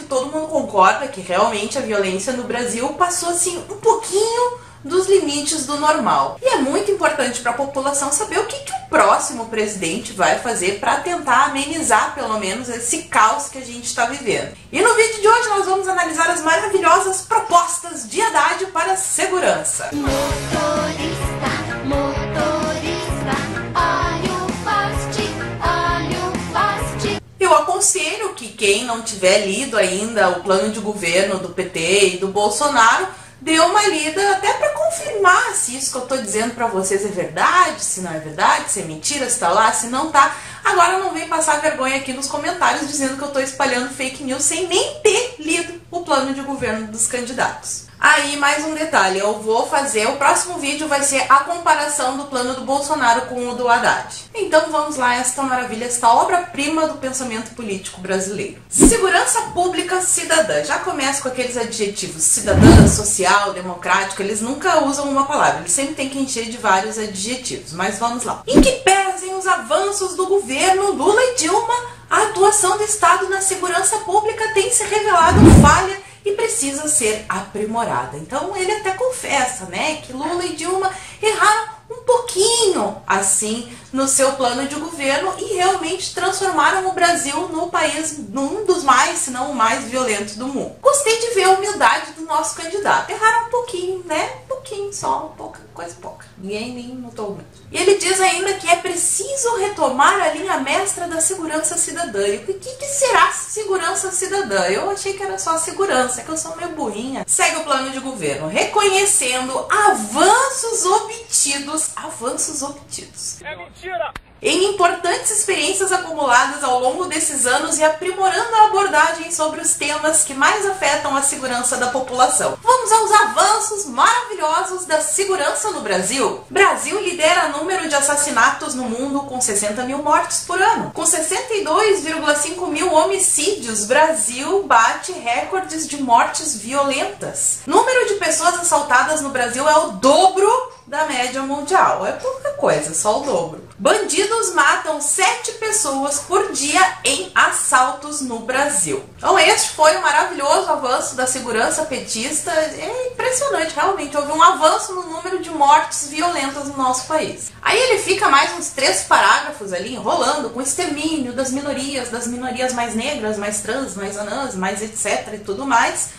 todo mundo concorda que realmente a violência no Brasil passou assim um pouquinho dos limites do normal. E é muito importante para a população saber o que o próximo presidente vai fazer para tentar amenizar pelo menos esse caos que a gente está vivendo. E no vídeo de hoje nós vamos analisar as maravilhosas propostas de Haddad para a segurança. Eu aconselho que quem não tiver lido ainda o plano de governo do PT e do Bolsonaro dê uma lida até para confirmar se isso que eu estou dizendo para vocês é verdade, se não é verdade, se é mentira, se tá lá, se não tá. Agora não vem passar vergonha aqui nos comentários dizendo que eu estou espalhando fake news sem nem ter lido o plano de governo dos candidatos. Aí, mais um detalhe, eu vou fazer, o próximo vídeo vai ser a comparação do plano do Bolsonaro com o do Haddad. Então vamos lá, esta maravilha, esta obra-prima do pensamento político brasileiro. Segurança pública cidadã. Já começa com aqueles adjetivos cidadã, social, democrático, eles nunca usam uma palavra, eles sempre têm que encher de vários adjetivos, mas vamos lá. Em que pesem os avanços do governo Lula e Dilma, a atuação do Estado na segurança pública tem se revelado falha e precisa ser aprimorada. Então ele até confessa, né, que Lula e Dilma erraram um pouquinho assim no seu plano de governo e realmente transformaram o Brasil no país, num dos mais, se não o mais violento do mundo. Gostei de ver a humildade do nosso candidato. Erraram um pouquinho, né? Um pouquinho só, pouca, coisa pouca. Ninguém nem notou muito. E ele diz ainda que é preciso retomar a linha mestra da segurança cidadã. E o que será segurança cidadã? Eu achei que era só segurança, que eu sou meio burrinha. Segue o plano de governo, reconhecendo avanços obtidos. É mentira! Em importantes experiências acumuladas ao longo desses anos e aprimorando a abordagem sobre os temas que mais afetam a segurança da população. Vamos aos avanços maravilhosos da segurança no Brasil. Brasil lidera número de assassinatos no mundo com 60 mil mortes por ano. Com 62,5 mil homicídios, Brasil bate recordes de mortes violentas. Número de pessoas assaltadas no Brasil é o dobro da média mundial. É pouca coisa, só o dobro. Bandidos matam 7 pessoas por dia em assaltos no Brasil. Então este foi o maravilhoso avanço da segurança petista. É impressionante, realmente. Houve um avanço no número de mortes violentas no nosso país. Aí ele fica mais uns 3 parágrafos ali enrolando com o extermínio das minorias mais negras, mais trans, mais anãs, mais etc e tudo mais.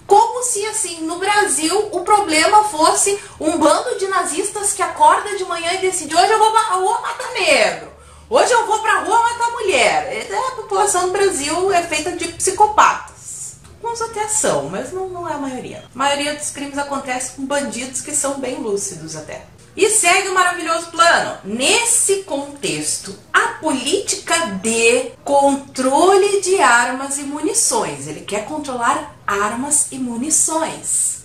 Como se, assim, no Brasil o problema fosse um bando de nazistas que acorda de manhã e decide: hoje eu vou pra rua matar negro, hoje eu vou pra rua matar mulher. A população do Brasil é feita de psicopatas. Alguns até são, mas não é a maioria. A maioria dos crimes acontece com bandidos que são bem lúcidos até. E segue o maravilhoso plano. Nesse contexto, a política de controle de armas e munições, ele quer controlar armas e munições,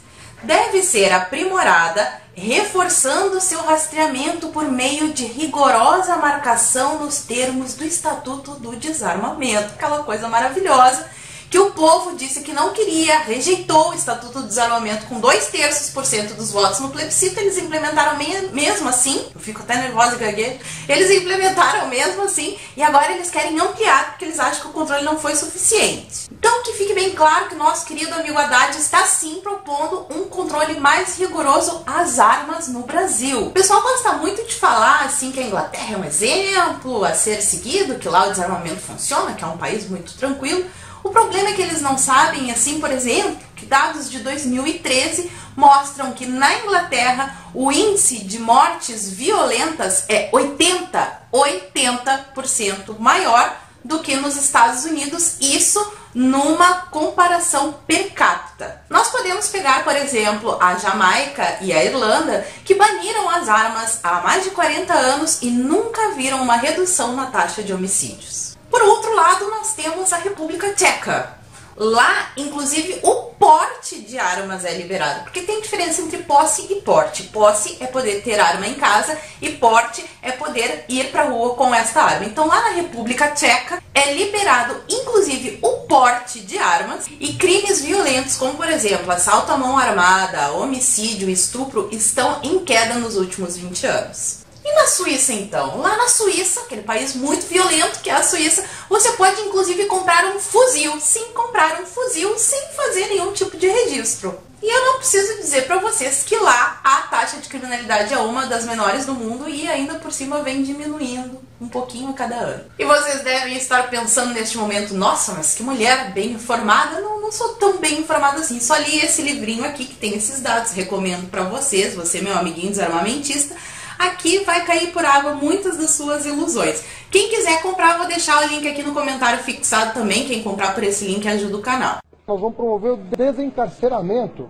deve ser aprimorada, reforçando seu rastreamento por meio de rigorosa marcação nos termos do Estatuto do Desarmamento. Aquela coisa maravilhosa que o povo disse que não queria, rejeitou o Estatuto do Desarmamento com 2/3% dos votos no plebiscito. Eles implementaram mesmo assim, eu fico até nervosa e gaguejo, eles implementaram mesmo assim e agora eles querem ampliar porque eles acham que o controle não foi suficiente. Então que fique bem claro que o nosso querido amigo Haddad está sim propondo um controle mais rigoroso às armas no Brasil. O pessoal gosta muito de falar assim que a Inglaterra é um exemplo a ser seguido, que lá o desarmamento funciona, que é um país muito tranquilo. O problema é que eles não sabem, assim, por exemplo, que dados de 2013 mostram que na Inglaterra o índice de mortes violentas é 80% maior do que nos Estados Unidos, isso numa comparação per capita. Nós podemos pegar, por exemplo, a Jamaica e a Irlanda, que baniram as armas há mais de 40 anos e nunca viram uma redução na taxa de homicídios. Por outro lado, nós temos a República Tcheca. Lá, inclusive, o porte de armas é liberado, porque tem diferença entre posse e porte. Posse é poder ter arma em casa e porte é poder ir para a rua com esta arma. Então, lá na República Tcheca, é liberado, inclusive, o porte de armas e crimes violentos, como, por exemplo, assalto à mão armada, homicídio, estupro, estão em queda nos últimos 20 anos. E na Suíça, então? Lá na Suíça, aquele país muito violento que é a Suíça, você pode inclusive comprar um fuzil. Sim, comprar um fuzil sem fazer nenhum tipo de registro. E eu não preciso dizer pra vocês que lá a taxa de criminalidade é uma das menores do mundo e ainda por cima vem diminuindo um pouquinho a cada ano. E vocês devem estar pensando neste momento, nossa, mas que mulher bem informada. Não sou tão bem informada assim, só li esse livrinho aqui que tem esses dados, recomendo pra vocês, você meu amiguinho desarmamentista. Aqui vai cair por água muitas das suas ilusões. Quem quiser comprar, vou deixar o link aqui no comentário fixado também. Quem comprar por esse link ajuda o canal. Nós vamos promover o desencarceramento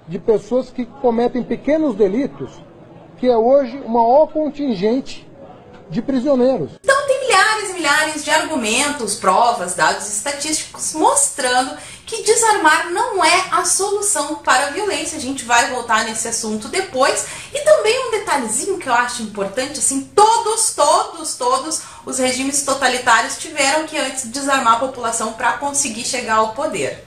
de pessoas que cometem pequenos delitos, que é hoje o maior contingente de prisioneiros. Então tem milhares e milhares de argumentos, provas, dados estatísticos mostrando que desarmar não é a solução para a violência. A gente vai voltar nesse assunto depois. E também um detalhezinho que eu acho importante, assim, todos os regimes totalitários tiveram que antes desarmar a população para conseguir chegar ao poder.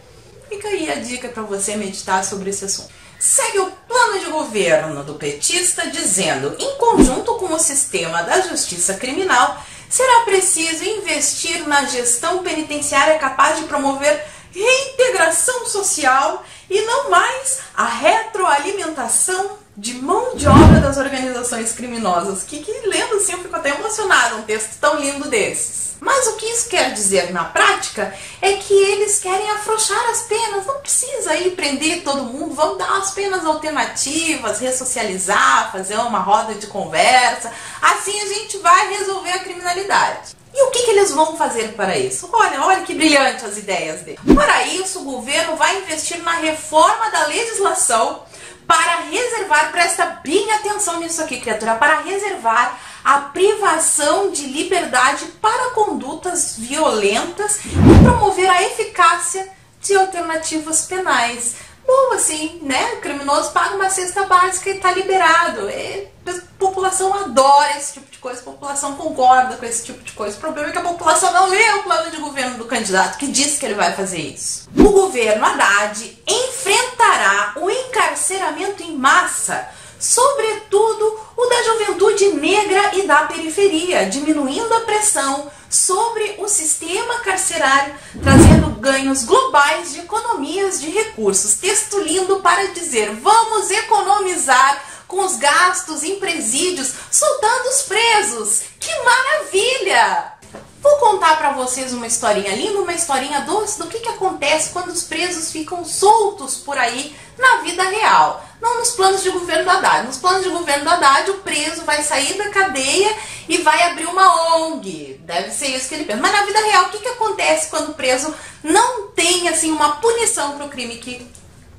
Fica aí a dica para você meditar sobre esse assunto. Segue o plano de governo do petista dizendo, em conjunto com o sistema da justiça criminal, será preciso investir na gestão penitenciária capaz de promover reintegração social e não mais a retroalimentação de mão de obra das organizações criminosas. Que lendo assim eu fico até emocionada, um texto tão lindo desses. Mas o que isso quer dizer na prática é que eles querem afrouxar as penas. Não precisa ir prender todo mundo, vamos dar umas penas alternativas, ressocializar, fazer uma roda de conversa. Assim a gente vai resolver a criminalidade. E o que eles vão fazer para isso? Olha que brilhante as ideias dele. Para isso, o governo vai investir na reforma da legislação para reservar, presta bem atenção nisso aqui, criatura, para reservar a privação de liberdade para condutas violentas e promover a eficácia de alternativas penais. Bom, assim, né? O criminoso paga uma cesta básica e tá liberado. A população adora esse tipo de coisa, a população concorda com esse tipo de coisa. O problema é que a população não lê o plano de governo do candidato que diz que ele vai fazer isso. O governo Haddad enfrentará o encarceramento em massa, sobretudo o da juventude negra e da periferia, diminuindo a pressão sobre o sistema carcerário, trazendo ganhos globais de economias de recursos. Texto lindo para dizer, vamos economizar com os gastos em presídios, soltando os presos. Que maravilha! Vou contar para vocês uma historinha linda, uma historinha doce do que acontece quando os presos ficam soltos por aí na vida real. Não nos planos de governo do Haddad. Nos planos de governo do Haddad, o preso vai sair da cadeia e vai abrir uma ONG. Deve ser isso que ele pensa. Mas na vida real, o que acontece quando o preso não tem assim uma punição para o crime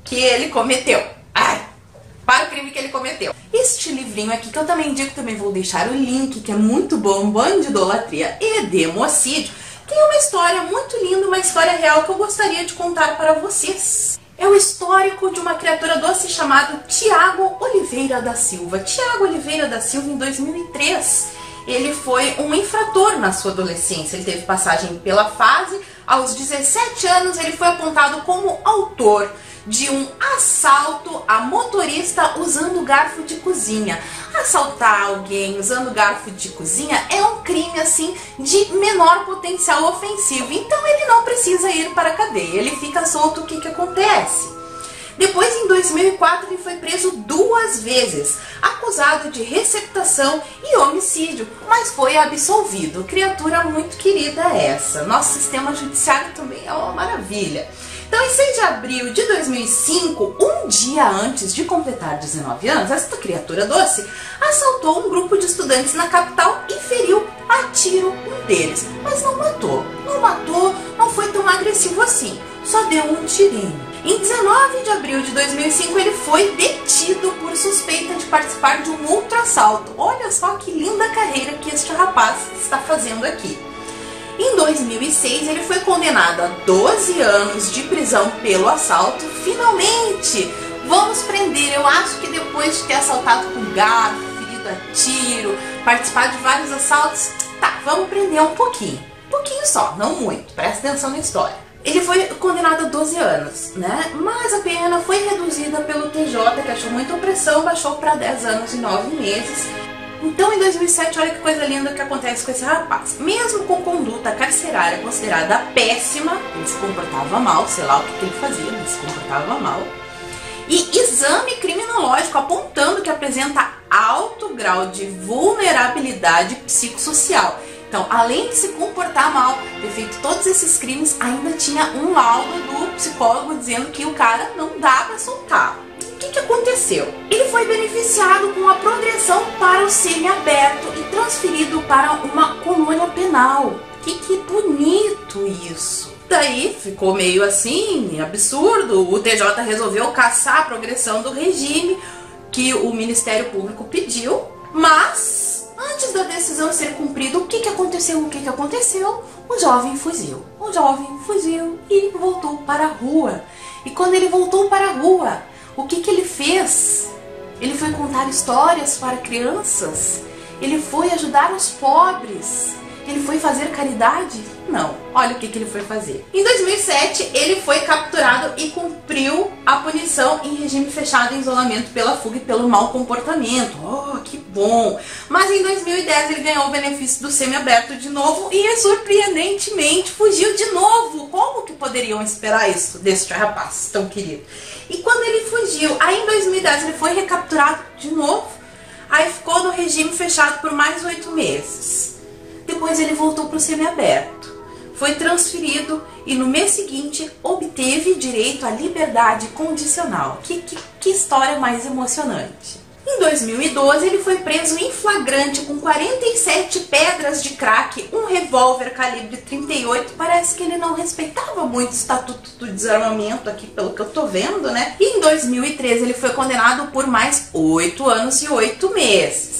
que ele cometeu? Para o crime que ele cometeu. Este livrinho aqui, que eu também indico, também vou deixar o link, que é muito bom, Bandidolatria e Democídio, tem uma história muito linda, uma história real que eu gostaria de contar para vocês. É o histórico de uma criatura doce chamado Tiago Oliveira da Silva. Tiago Oliveira da Silva, em 2003, ele foi um infrator na sua adolescência. Ele teve passagem pela fase. Aos 17 anos, ele foi apontado como autor de um assalto a motorista usando garfo de cozinha. Assaltar alguém usando garfo de cozinha é um crime assim de menor potencial ofensivo, então ele não precisa ir para a cadeia, ele fica solto. O que acontece? Depois, em 2004, ele foi preso 2 vezes, acusado de receptação e homicídio, mas foi absolvido. Criatura muito querida essa. Nosso sistema judiciário também é uma maravilha. Então, em 6 de abril de 2005, um dia antes de completar 19 anos, esta criatura doce assaltou um grupo de estudantes na capital e feriu a tiro um deles. Mas não matou, não foi tão agressivo assim, só deu um tirinho. Em 19 de abril de 2005, ele foi detido por suspeita de participar de um outro assalto. Olha só que linda carreira que este rapaz está fazendo aqui. Em 2006, ele foi condenado a 12 anos de prisão pelo assalto. Finalmente, vamos prender. Eu acho que depois de ter assaltado com garfo, ferido a tiro, participado de vários assaltos, tá, vamos prender um pouquinho. Um pouquinho só, não muito. Presta atenção na história. Ele foi condenado a 12 anos, né? Mas a pena foi reduzida pelo TJ, que achou muita opressão, baixou para 10 anos e 9 meses. Então, em 2007, olha que coisa linda que acontece com esse rapaz. Mesmo com conduta carcerária considerada péssima, ele se comportava mal, sei lá o que ele fazia, ele se comportava mal. E exame criminológico apontando que apresenta alto grau de vulnerabilidade psicossocial. Então, além de se comportar mal, ter feito todos esses crimes, ainda tinha um laudo do psicólogo dizendo que o cara não dá pra soltar. O que aconteceu? Ele foi beneficiado com a progressão para o semiaberto e transferido para uma colônia penal. Que bonito isso! Daí ficou meio assim, absurdo. O TJ resolveu cassar a progressão do regime que o Ministério Público pediu, mas antes da decisão ser cumprida, o que aconteceu? O jovem fugiu. O jovem fugiu e voltou para a rua. E quando ele voltou para a rua, o que ele fez? Ele foi contar histórias para crianças? Ele foi ajudar os pobres? Ele foi fazer caridade? Não. Olha o que ele foi fazer. Em 2007, ele foi capturado e cumpriu a punição em regime fechado em isolamento pela fuga e pelo mau comportamento. Oh, que bom! Mas em 2010 ele ganhou o benefício do semiaberto de novo e, surpreendentemente, fugiu de novo. Como que poderiam esperar isso deste rapaz tão querido? E quando ele fugiu, aí em 2010 ele foi recapturado de novo, aí ficou no regime fechado por mais 8 meses. Depois ele voltou para o semiaberto, foi transferido e no mês seguinte obteve direito à liberdade condicional. Que história mais emocionante. Em 2012 ele foi preso em flagrante com 47 pedras de crack, um revólver calibre 38. Parece que ele não respeitava muito o Estatuto do Desarmamento aqui, pelo que eu tô vendo, né? E em 2013 ele foi condenado por mais 8 anos e 8 meses.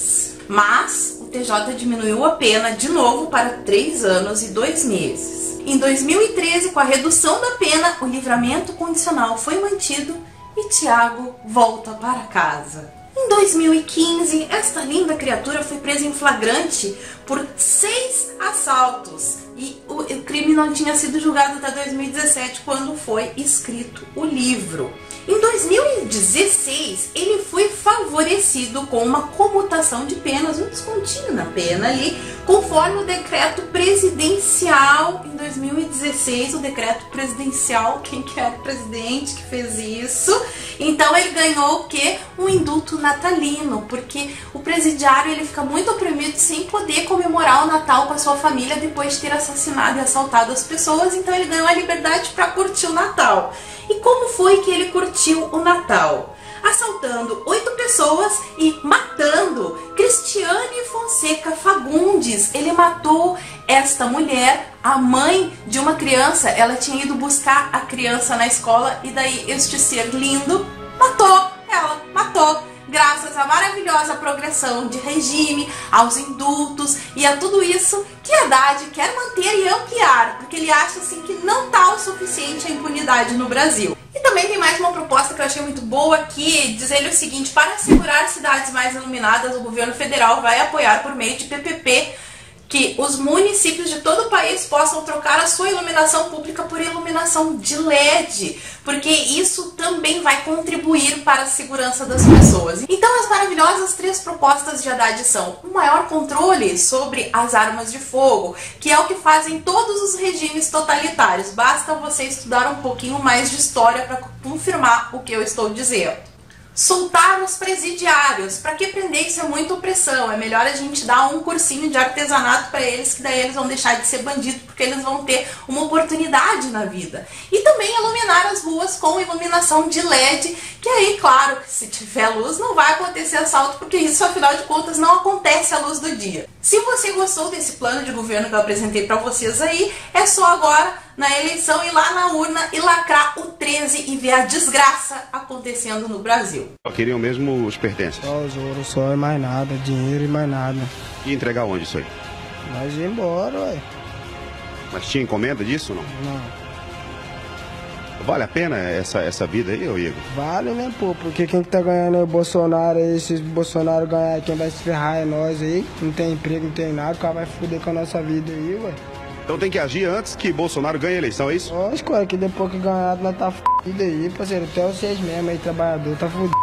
Mas o TJ diminuiu a pena de novo para 3 anos e 2 meses. Em 2013, com a redução da pena, o livramento condicional foi mantido e Tiago volta para casa. Em 2015, esta linda criatura foi presa em flagrante por 6 assaltos e o crime não tinha sido julgado até 2017, quando foi escrito o livro. Em 2016, ele foi favorecido com uma comutação de penas, um descontinho na pena ali, conforme o decreto presidencial. Em 2016, o decreto presidencial, quem que era o presidente que fez isso? Então ele ganhou o quê? Um indulto natalino, porque o presidiário ele fica muito oprimido sem poder comemorar o Natal com a sua família depois de ter assassinado e assaltado as pessoas, então ele ganhou a liberdade para curtir o Natal. E como foi que ele curtiu o Natal? Assaltando 8 pessoas e matando Cristiane Fonseca Fagundes. Ele matou esta mulher, a mãe de uma criança. Ela tinha ido buscar a criança na escola e daí este ser lindo matou ela, matou. Graças à maravilhosa progressão de regime, aos indultos e a tudo isso que Haddad quer manter e ampliar, porque ele acha assim que não está o suficiente a impunidade no Brasil. E também tem mais uma proposta que eu achei muito boa aqui, dizendo o seguinte: para assegurar cidades mais iluminadas, o governo federal vai apoiar por meio de PPP que os municípios de todo o país possam trocar a sua iluminação pública por iluminação de LED, porque isso também vai contribuir para a segurança das pessoas. Então as maravilhosas 3 propostas de Haddad são: o maior controle sobre as armas de fogo, que é o que fazem todos os regimes totalitários. Basta você estudar um pouquinho mais de história para confirmar o que eu estou dizendo. Soltar os presidiários. Para que prender? Isso é muita opressão. É melhor a gente dar um cursinho de artesanato para eles, que daí eles vão deixar de ser bandidos, porque eles vão ter uma oportunidade na vida. E também iluminar as ruas com iluminação de LED, que aí, claro, se tiver luz não vai acontecer assalto, porque isso, afinal de contas, não acontece à luz do dia. Se você gostou desse plano de governo que eu apresentei para vocês aí, é só agora na eleição ir lá na urna e lacrar o 13 e ver a desgraça acontecendo no Brasil. Só queriam mesmo os pertences? Só os ouro, só e mais nada, dinheiro e mais nada. E entregar onde isso aí? Nós ia embora, ué. Mas tinha encomenda disso ou não? Não. Vale a pena essa vida aí, ô Igor? Vale, né, pô? Porque quem que tá ganhando é o Bolsonaro aí. Se o Bolsonaro ganhar, quem vai se ferrar é nós aí. Não tem emprego, não tem nada, o cara vai foder com a nossa vida aí, ué. Então tem que agir antes que Bolsonaro ganhe a eleição, é isso? Lógico, é que depois que ganhar, nós tá fudido aí, parceiro. Até vocês mesmo aí, trabalhador, tá fudido.